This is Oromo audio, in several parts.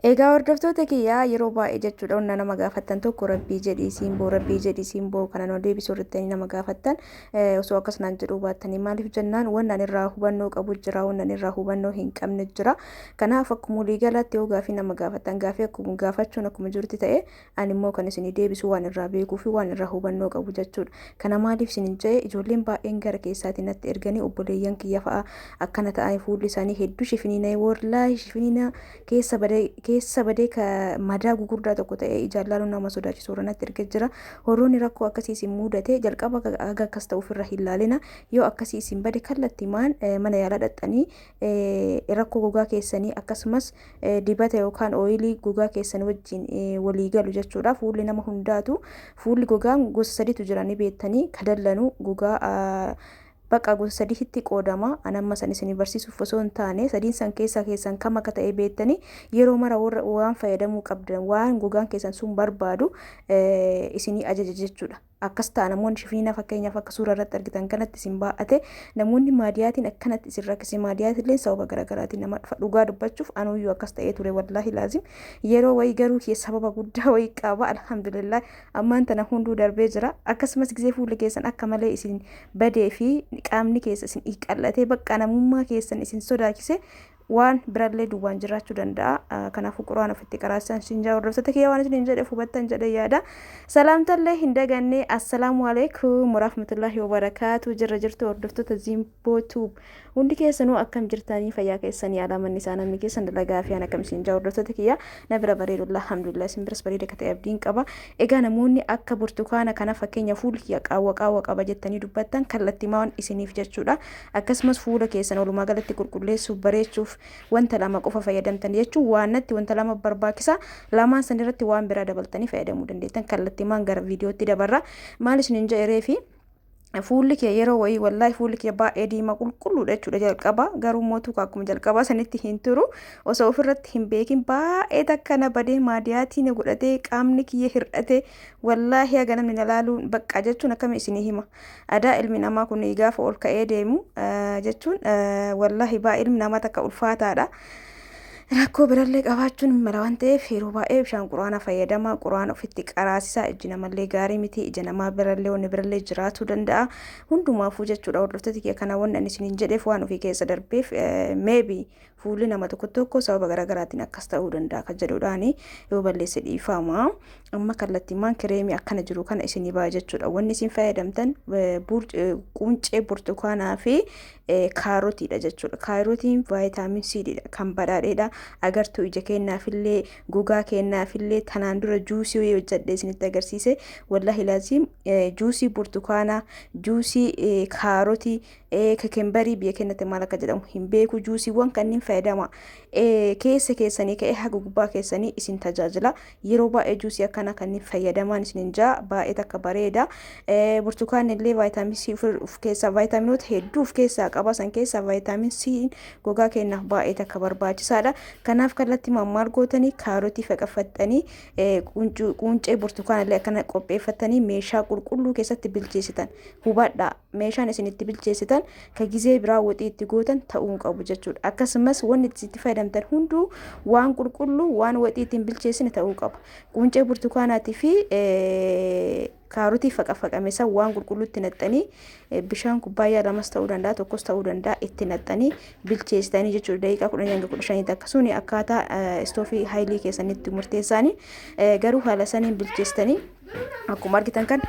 Egaa hordoftoota kiyyaa yeroo baay'ee jechuudha onna nama gaafattan tokko rabbii jedhii simboo kana no deebisuu irratti nama gaafattan osoo akkasnaan jedhuu baattanii maaliif jennaan wannan irraa hubannoo qabu jira wannan irraa hubannoo hin qabne jira. Kanaaf akkuma walii galaatti yoo gaafii nama gaafattan gaafii akkuma gaafachuun akkuma jirti ta'e ani immoo kan isin deebisuu waan irraa beekuu fi waan irraa hubannoo qabu jechuudha. Kana maaliif isin jedhee ijoolleen baay'een gara keessaatiin natti erganii obboleeyyan kiyya fa'a akkana ta'anii fuulli isaanii hedduu shifiniina wallaahi shifiniina keessa badee ka madaa gugurdaa tokko ta'e ijaan laaluun nama sodaachisu irratti erga jira. Horoonni rakkoo akkasii isin mudate jalqaba aga akkas ta'uuf irra hin laalina. Yoo akkasii isin bade kallattimaan mana yaalaa dhaqxanii rakkoo gogaa keessanii akkasumas dibata yookaan ooyilii gogaa keessanii wajjin walii galu jechuudha. Fuulli nama hundaatu fuulli gogaan gosa sadiitu jiranii beektanii kadallanu gogaa bakka gosa sadiitti qoodama. Anamma san isin barsiisuuf osoo hin taane sadiin san keessan kam akka ta'e beektanii yeroo mara waan fayyadamuu qabdan waan gogaan keessan sun barbaadu isinii ajaja jechuudha. Akkas ta'a namoonni shifiniina fakkeenyaaf akka suura irratti argitan kanatti isin baa'ate namoonni maadiyaatiin akkanatti isin rakkise maadiyaatillee sababa garaagaraatiin nama dhugaa dubbachuuf anuyyuu akkas ta'ee ture wallaahi laazim yeroo wayii garuu sababa guddaa wayii qaba alhamdulillah ammaan tana hunduu darbee jira. Akkasumas gisee fuulli keessan akka malee isin badee fi qaamni keessa isin dhiqallatee bakka namummaa keessan isin sodaachise waan birallee duwwaan jiraachuu danda'a. Kanaafuu quraan ofitti qaraasan sinjaa hordoftoota kiyya waan isin jedhe hubattan jedhe yaada. Salaamtallee hin daganne assalaamu alaykum warahmatullahi wabarakaatu. Jirtu hordoftoota Zimboo Tube hundi keessanuu akkam jirtanii fayyaa keessanii alamanni isaa namni keessan dalagaa fi akkam sinjaa hordoftoota kiyya na bira bareedullah alhamdulillah isin biras bareeda ka ta'e abdiin qaba. Egaa namoonni akka burtukaana kana fakkeenya fuulli kiyya qaawwa qaba jettanii dubbattan kallattimaan isiniif jechuudha. Akkasumas fuula keessan walumaa galatti qulqulleessuuf bareechuuf wanta lama qofa fayyadamtan jechuun waanatti wanta lama barbaachisa lamaan san irratti waan biraa dabaltanii fayyadamuu dandeettan kallattimaan gara viidiyootti dabarra. Maal isinin jedhee fi fuulli kee yeroo wayii wallaahi fuulli kee baay'ee diimaa qulqulluudha jechuudha jalqaba garuu mootuu akkuma jalqaba sanitti hin turu osoo ofirratti hin beekin baay'ee takkana badee maadiyaatiin godhatee qaamni kiyya hir'ate wallaahi haga namni ilaaluun bakka jechuun akkami isinii hima adaa ilmi namaa kun gaafa ol ka'ee deemu jechuun wallaahi baay'ee ilmi namaa takka ulfaataadha. Rakkoo birallee qabaachuun mala waan ta'eef yeroo baay'ee bishaan quraana fayyadama. Quraana ofitti qaraasisaa iji namallee gaarii miti ija namaa birallee wanni birallee jiraachuu danda'a. Hundumaafuu jechuudha hordoftoota kiyya kana wanni ani isiniin jedheef waan ofii keessa darbeef maybe fuulli nama tokko sababa garaagaraatiin akkas ta'uu danda'a kan jedhuudhaani yoo balleesse dhiifama. Amma kallattimaan kireemii akkana jiru kana isinii ba'a jechuudha. Wanni isin fayyadamtan quncee burtukaanaa fi kaarotiidha jechuudha. Kaarotiin vaayitaamin C kan badhaadheedha. Agartuu ija keenyaafillee gogaa keenyaafillee tanaan dura juusii hojjedhe isinitti agarsiise wallahi laazim juusii burtukaanaa juusii kaarotii kekembarii biyya keenyatti maal akka jedhamu hin beeku juusiiwwan kanneen fayyadama keessa keessanii ka'ee haga gubbaa keessanii isin tajaajila. Yeroo baay'ee juusii akkana kanneen fayyadaman isin jaa baay'ee takka bareeda. Burtukaanni illee vaayitaamin C of keessaa vaayitaaminoota hedduu of keessaa qaba. San keessaa vaayitaamin C gogaa keenyaaf baay'ee takka barbaachisaadha. Kanaaf kallattii maal gootanii kaarotii faqafattanii quncee burtukaanillee akkana qopheeffatanii meeshaa qulqulluu keessatti bilcheessitan hubadha. Meeshaan isin itti bilcheessitan ka gizee biraa waxii itti gootan ta'uu qabu jechuudha. Akkasumas wanni itti fayyadamtan hunduu waan qulqulluu waan waxii ittiin bilcheessine ta'uu qaba. Quncee burtukaanaatii fi kaarotii faqafaqame san waan qulqulluutti naxxanii bishaan kubbaayyaa lamas ta'uu danda'a tokkos ta'uu danda'a itti naxxanii bilcheessitanii jechuudha. Daqiiqaa 10-15 akkasuni akkaataa istoofii haayilii keessanitti murteessanii garuu haala saniin bilcheessitanii akkuma argitan kan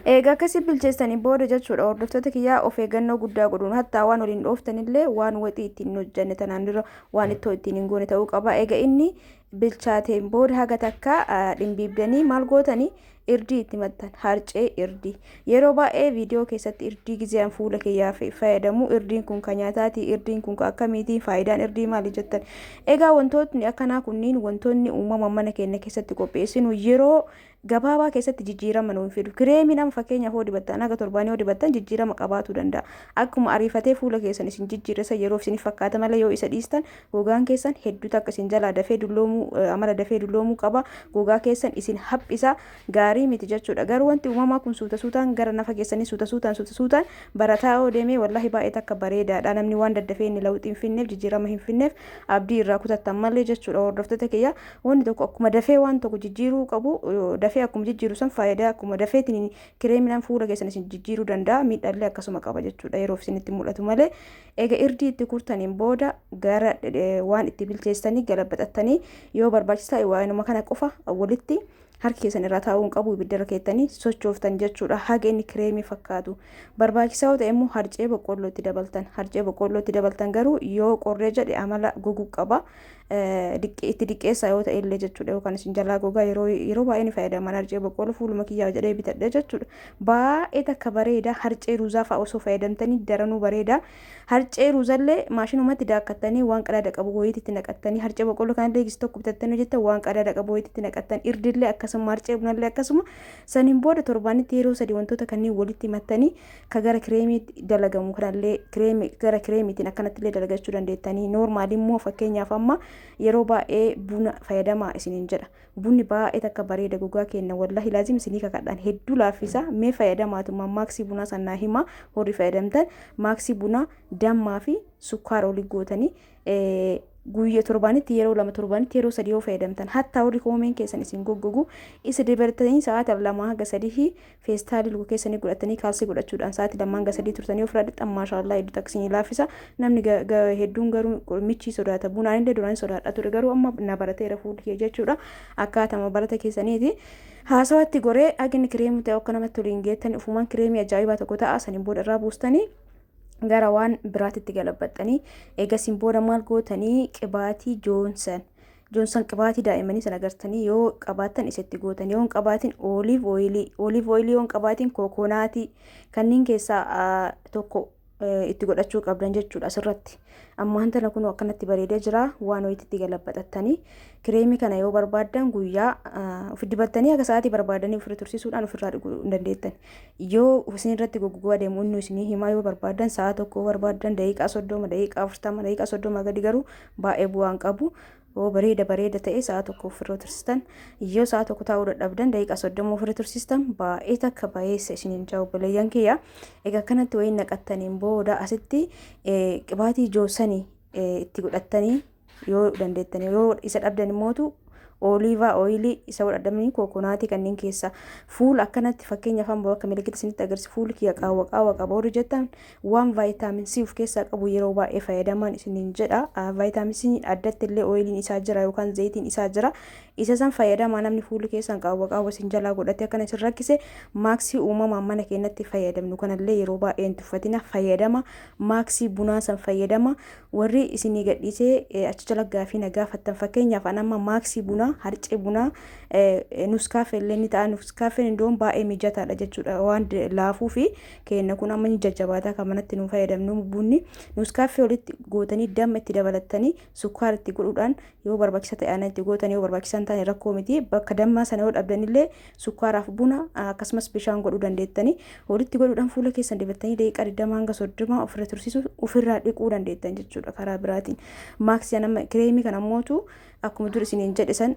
egaa akkasii bilcheessanii booda jechuudha hordoftoota kiyyaa of eeggannoo guddaa godhuun hattaa waan waliin dhooftanillee waan waxii ittiin hojjanne tanaan dura waan ittoo ittiin hin goone ta'uu qaba. Egaa inni bilchaateen booda haga takka dhimbiibdanii maal gootanii irdii itti maxxan harcee irdii yeroo baay'ee viidiyoo keessatti irdii gizeen fuula kiyyaaf fayyadamu irdiin kun kan nyaataati irdiin kun akkamiitiin faayidaan irdii maali jettan. Egaa wantootni akkanaa kunniin wantoonni uumama mana keenya keessatti qopheessinu yeroo gabaabaa keessatti jijjiirama nuuf fidu. Kireemii nama fakkeenyaaf hoo dibattan haga torbaanii hoo dibattan jijjiirama qabaatu danda'a. Akkuma ariifatee fuula keessan isin jijjiirresa yeroo isin fakkaata malee yoo isa dhiistan gogaan keessan hedduu takka isin jalaa dafee dulloomuu amala dafee dulloomuu qaba. Gogaa keessan isin haphisa gaarii gaarii miti jechuudha. Garuu wanti uumamaa kun suuta suutaan gara nafa keessanii suuta suutaan barataa yoo deemee wallahi baay'ee takka bareedaadha. Namni waan daddafee inni lawuxii hin finneef jijjiirama hin finneef abdii irraa kutattan malee jechuudha. Hordoftoota kiyya wanti tokko akkuma dafee waan tokko jijjiiruu qabu dafee akkuma jijjiiru san faayidaa akkuma dafeetiin kireeminaan fuula keessan isin jijjiiruu danda'a. Miidhallee akkasuma qaba jechuudha yeroo isinitti mul'atu malee. Egaa irdii itti kurtaniin booda gara waan itti bilcheessanii galabaxattanii yoo barbaachisaa waanuma kana qofa walitti harki keessan irra taa'uun qabu ibidda keettanii sochooftan jechuudha. Haga inni kireemii fakkaatu barbaachisaa ta'e immoo harcee boqqolloo itti dabaltan. Harcee boqqolloo itti dabaltan garuu yoo qorree jedhe amala goguu qaba. Itti diqqeessaa yoo ta'e illee jechuudha. Yookaan isin jalaa gogaa yeroo baay'ee ni fayyadaman harcee boqqolloo fuuluma kiyyaa jedhee bitadhe jechuudha. Baay'ee takka bareeda. Harcee ruuzaa fa'aa osoo fayyadamtanii daranuu bareeda. Harcee ruuzallee maashinumatti daakkattanii waan qadaada qabu wayiitti naqattanii harcee boqqolloo kanallee gis tokko bitattanii hojjettan waan qadaada qabu wayiitti naqattan irdillee akkasuma harcee bunallee akkasuma saniin booda torbaanitti yeroo sadii wantoota kanneen walitti mattanii ka gara kireemiitti dalagamu kanallee gara kireemiitiin akkanatti illee dalagachuu dandeettanii. Noormaali immoo fakkeenyaaf amma yeroo baay'ee buna fayyadamaa isiniin jedha. Bunni baay'ee takka bareeda gogaa kenna wallahi laazim isinii kakadhaan hedduu laaffisa. Mee fayyadamaatu maaksii bunaa sannaa hima horii fayyadamtan maaksii bunaa dammaa fi sukkaara olii gootanii guyyaa torbaanitti yeroo lama torbaanitti yeroo sadii yoo fayyadamtan hatta warri koomeen keessan isin goggogu isa dabalatanii sa'aati lama hanga sadii feestaalii lugu keessanii godhatanii kaalsii godhachuudhaan sa'aati lama hanga sadii turtanii ofirraa dhixxan maashaallah hedduu taksiinii laaffisa. Namni hedduun garuu michii sodaata bunaan illee duraan sodaadha ture garuu amma na barateera fuudhee jechuudha. Akkaatama barata keessaniiti haasawatti goree agni kireemii ta'e akka namatti waliin geettan ufumaan kireemii ajaa'ibaa tokko ta'a saniin booda irraa buustanii gara waan biraatitti galabaxxanii eegasiin booda maal gootanii qibaatii joonsan qibaatii daa'immanii sana agartanii yoo qabaattan isatti gootan yoo qabaatiin olive oilii yoo qabaatiin kokonaatii kanneen keessaa tokko itti godhachuu qabdan jechuudha asirratti. Amma hantana kun akkanatti bareedee jira waan wayiitti galabaxattanii kireemii kana yoo barbaaddan guyyaa of dibattanii akka sa'aatii barbaadanii ofirra tursiisuudhaan ofirraa dhuguu dandeettan. Yoo isin irratti goggoguu adeemu inni isinii himaa yoo barbaaddan sa'a tokko barbaaddan daqiiqaa 30 daqiiqaa 40 daqiiqaa 30 gadi garuu baay'ee bu'aan qabu. Oo bareeda ta'e sa'a tokko ofirra tursistan yoo sa'a tokko taa'uu dadhabdan daqiiqaa 30 ofirra tursistan baay'ee takka baay'eessa isiniin jaa'u bilayyan kiyya. Egaa kanatti wayiin naqattaniin booda asitti qibaatii joonsanii itti godhattanii yoo dandeettanii yoo isa dhabdan immootu oliva oilii isa godhadhamanii kokonaatii kanneen keessa fuula akkanatti fakkeenyaaf amma bakka milikita isinitti agarsiisu fuulli kiyya qaawwa qaba warri jettan waan vaayitaamin C of keessaa qabu yeroo baay'ee fayyadaman isiniin jedha. Vaayitaamin C addatti illee oiliin isaa jira yookaan zayitiin isaa jira. Isa san fayyadamaa namni fuulli keessan qaawwa isin jalaa godhate akkana isin rakkise maaksii uumamaan mana keenyatti fayyadamnu kanallee yeroo baay'ee hin tuffatina fayyadama. Maaksii bunaa san fayyadama. Warri isinii gadhiisee achi jala gaafii na gaafattan fakkeenyaaf anamma maaksii bunaa harcee bunaa nuskaaffee illee ni ta'a. Nuskaaffeen iddoo baay'ee mijataadha jechuudha waan laafuu fi kenna kun amma ni jajjabaataa kan manatti nu fayyadamnu bunni nuskaaffee walitti gootanii damma itti dabalattanii sukkaara itti godhuudhaan yoo barbaachisa ta'an itti gootanii yoo barbaachisan taane rakkoo miti. Bakka dammaa sana yoo dhabdanillee sukkaaraaf buna akkasumas bishaan godhuu dandeettanii walitti godhuudhaan fuula keessan dibattanii daqiiqaa 20 hanga 30 ofirra tursiisuu ofirraa dhiquu dandeettan jechuudha karaa biraatiin. Maaksii nama kireemii kana mootu akkuma dur isiniin jedhisan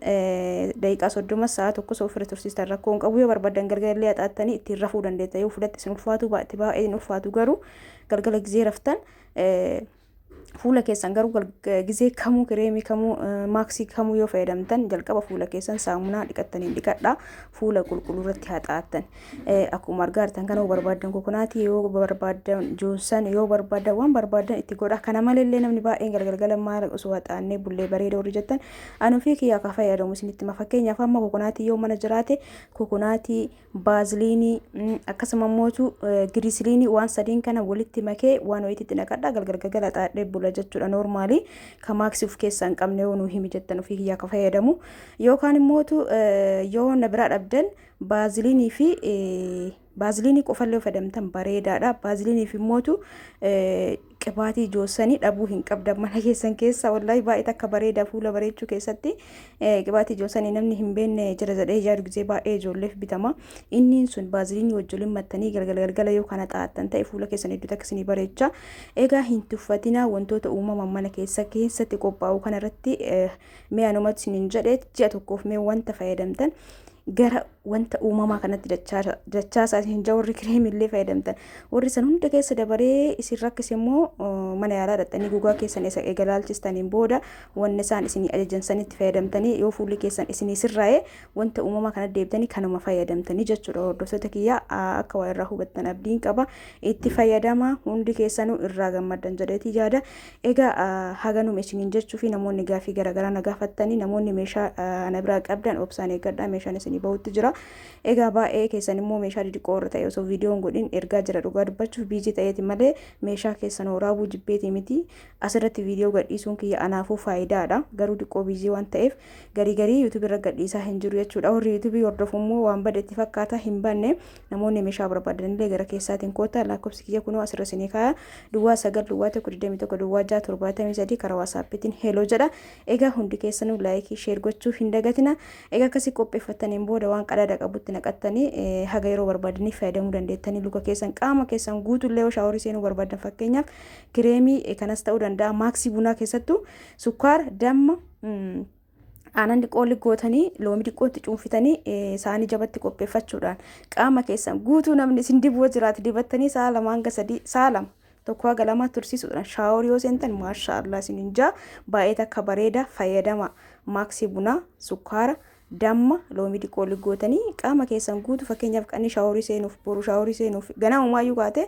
daqiiqaa 30 sa'a tokko ofirra tursiistan rakkoo hin qabu. Yoo barbaadan galgalallee haxaattanii ittiin rafuu dandeettan. Yoo fudhatte isin ulfaatu baay'ee hin ulfaatu garuu galgala gizee raftan fuula keessan garuu gizee kamuu kireemii kamuu maaksii kamuu yoo fayyadamtan jalqaba fuula keessan saamunaa dhiqattanii dhiqadhaa fuula qulqulluu irratti haxaattan. Akkuma argaa jirtan kana barbaadan kokonaatii yoo barbaadan joonsan yoo barbaadan waan barbaadan itti godha. Kana malee namni baay'een galgala maal osoo haxaannee bullee bareeda warri jettan ani ofii kiyyaa akka fayyadamu isinitti hima. Fakkeenyaaf amma kokonaatii yoo mana jiraate kokonaatii baaziliinii akkasuma mootu giriisiliinii waan sadiin kana walitti makee waan wayiitti naqadhaa galgala haxaadhee bula jechuudha. Noormaali ka maaksii of keessaa hin qabne yoo nu himi jettan ofii kiyyaa akka fayyadamu yookaan immootu yoo na biraa dhabdan baaziliinii fi baaziliinii qofallee fayyadamtan bareedaadha. Baaziliinii fi immootu qibaatii joonsanii dhabuu hin qabdan mana keessan keessa wallahi baay'ee takka bareeda fuula bareechuu keessatti qibaatii joonsanii namni hin beekne jira jedhee yaadu gisee baay'ee ijoolleef bitama. Inni sun baaziliinii wajjin mattanii galgala yoo kana xaa'attan ta'e fuula keessan hedduu takka isinii bareecha. Egaa hin tuffatina wantoota uumaman mana keessatti qophaa'u kanarratti mee anumatti isiniin jedhee ji'a tokkoof mee wanta fayyadamtan gara wanta uumamaa kanatti dachaasaa hin jawwarri kireemillee fayyadamtan warri san hunda keessa dabaree isin rakkise immoo mana yaalaa dhaqxanii gogaa keessan isa eegalaalchistaniin booda wanni isaan isinii ajajan sanitti fayyadamtanii yoo fuulli keessan isinii sirraa'ee wanta uumamaa kana deebitanii kanuma fayyadamtanii jechuudha. Hordoftoota kiyya akka waa irraa hubattan abdiin qaba. Itti fayyadama hundi keessanuu irraa gammadan jedheeti yaada. Egaa haganuma isiniin jechuu fi namoonni gaafii garaagaraa na gaafattanii namoonni meeshaa ana biraa qabdan obsaan eeggadhaa meeshaan isinii bahutti jira. Egaa baay'ee keessan immoo meeshaa xixiqqoo irra ta'e osoo viidiyoon godhin ergaa jira dhugaa dubbachuuf biizii ta'eeti malee meeshaa keessan waraabuu jibbeeti miti. Asirratti viidiyoo gadhiisuun kiyya anaafuu faayidaadha. Garuu xiqqoo biizii waan ta'eef garii yuutuub irra gadhiisaa hin jiru jechuudha. Warri yuutuubii hordofu immoo waan badeetti fakkaata hin banne namoonni meeshaa barbaadanillee gara keessaatiin koota lakkoofsi kiyya kunoo asirra isinii kaaya duwwaa 9 duwwaa 121 duwwaa 673 karaa waasaappiitiin heeloo jedha. Egaa hundi keessanuu laayikii sheer gochuu hin dagatina. Egaa akkasii qopheeffataniin booda waan qadaada qabutti naqattanii haga yeroo barbaadanii fayyadamuu dandeettanii luka keessan qaama keessan guutuullee shaaworii seenuu barbaadan fakkeenyaaf kireemii kanas ta'uu danda'a maaksii bunaa keessattuu sukkaara damma aannan xiqqoo gootanii loomii xiqqootti cuunfitanii saanii jabatti qopheeffachuudhaan qaama keessan guutuu namni isin dibuu jiraate dibattanii sa'a 2 hanga 3 sa'a 2 tokko haga 2 tursiisuudhaan shaaworii yoo seentan maashaallah isinin jaa baay'ee takka bareeda fayyadama maaksii bunaa sukkaara damma loomii xiqqoo gootanii qaama keessan guutuu fakkeenyaaf qanni shaaworii seenuuf boru shaaworii seenuuf ganamumaayyuu kaate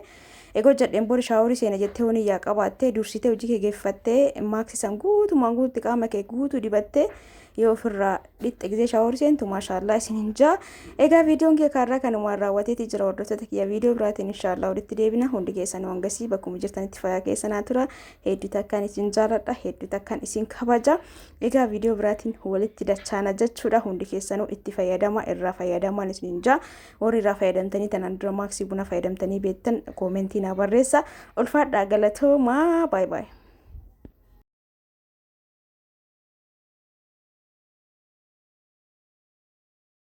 eego jedheen bori shaaworii seena jettee honi yaa qabaattee dursitee hojii kee geeffattee maaksii san guutumaan guututti qaama kee guutuu dibattee yoo ofirraa dhitte gisee shaaworii seentu maashaallah isinin jaa. Egaa viidiyoon kee kaarraa kanumaan raawwateeti jira. Hordoftoota kiyya viidiyoo biraatiin inshaallah walitti deebina. Hundi keessan wangasii bakkuma jirtanitti fayyaa keessanaa tura. Hedduu takkaan isin jaaladha. Hedduu takkaan isin kabaja. Egaa viidiyoo biraatiin walitti dachaana jechuudha. Hundi keessanuu itti fayyadama irraa fayyadamaan isinin jaa. Warri irraa fayyadamtanii tanaan dura maaksii buna fayyadamtanii beektan koomentii naa barreessa. Ulfaadhaa galatoomaa. Baay baay.